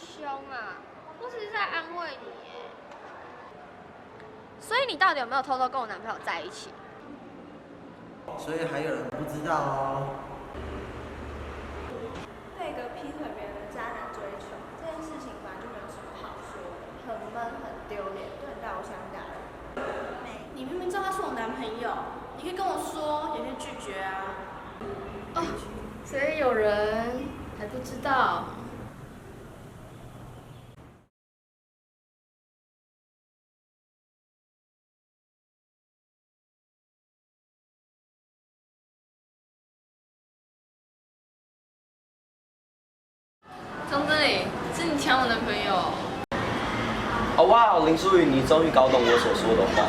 凶啊？我只是在安慰你耶。所以你到底有没有偷偷跟我男朋友在一起？所以还有人不知道哦。被一个劈腿别人的渣男追求，这件事情本来就没有什么好说的，很闷很丢脸，对到我想打人。你明明知道他是我男朋友，你可以跟我说，也可以拒绝啊。哦，所以有人还不知道。张真理，是你抢我男朋友？哦哇，林淑雨，你终于搞懂我所说的话。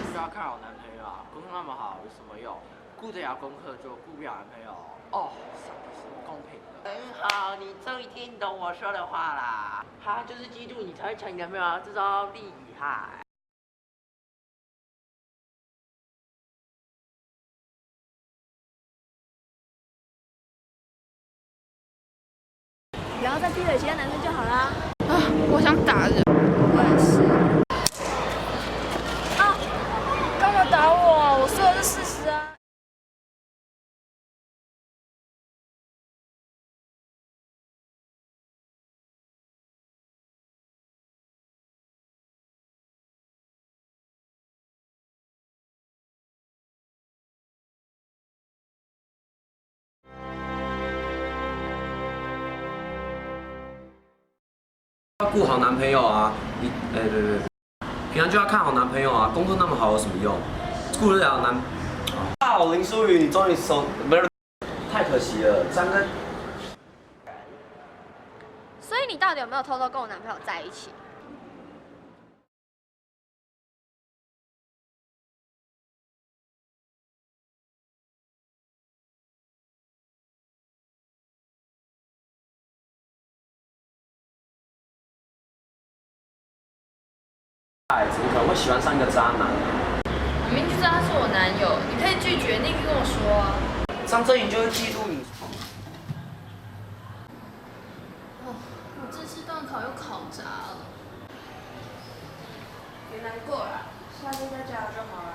需要看好男朋友啊，功课那么好有什么用？顾得了功课就顾不了男朋友。哦，上帝是不公平的。很好，你终于听懂我说的话啦。他就是嫉妒你才会抢你男朋友啊，这招厉害。不要再劈腿其他男生就好啦。啊，我想打人。我也是。啊！干嘛打我？我说的是事实啊。要顾好男朋友啊，对，平常就要看好男朋友啊，功课那么好有什么用？顾得了男……啊，林淑雨，你终于不是，太可惜了，张根。所以你到底有没有偷偷跟我男朋友在一起？怎么可能会喜欢上一个渣男？你明明就知道他是我男友，你可以拒绝，你也可以跟我说啊。张真宇就会嫉妒你。哦，我这次段考又考砸了。别难过了，下次再加油就好了。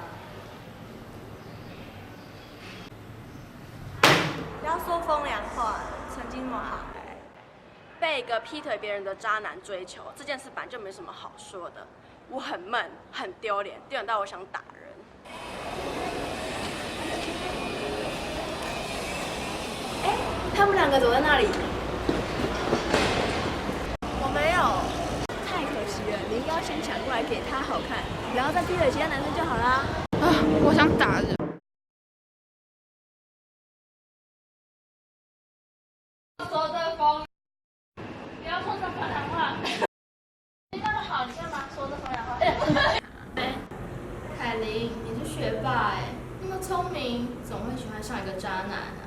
不要说风凉话，成绩那么好。被一个劈腿别人的渣男追求，这件事本来就没什么好说的。我很闷，很丢脸，丢脸到我想打人。哎，他们两个走在那里。我没有，太可惜了，你应该先抢过来给他好看，不要再劈腿其他男生就好啦。啊，我想打人。说这风，不要说这风凉话。你那么好，你干嘛说这风凉话？凯琳，你是学霸哎，那么聪明，怎么会喜欢上一个渣男啊？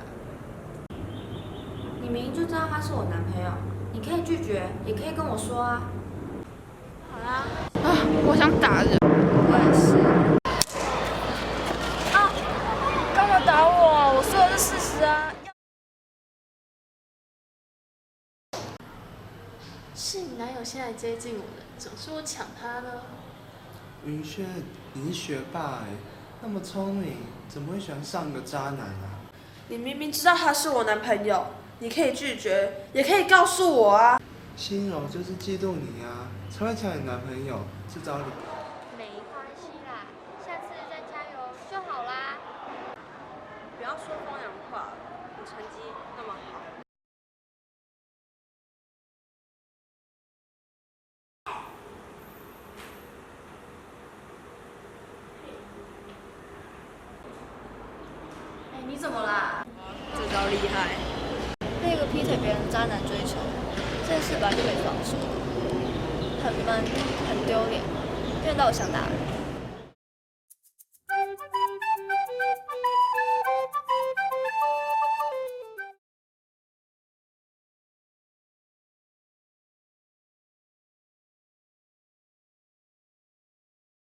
你明明就知道他是我男朋友，你可以拒绝，也可以跟我说啊。好啦。啊，我想打人。我也是。啊！干嘛打我？我说的是事实啊。是你男友先来接近我的，总是我抢他呢。云轩，你是学霸哎，那么聪明，怎么会喜欢上个渣男啊？你明明知道他是我男朋友，你可以拒绝，也可以告诉我啊。心柔就是嫉妒你啊，才会抢你男朋友，这招你。没关系啦，下次再加油就好啦。不要说风凉话，你成绩那么好。哎，你怎么啦？这招厉害。被一个劈腿别人的渣男追求，这件事本来就没什么好说的，很闷，很丢脸，丢脸到我想打人。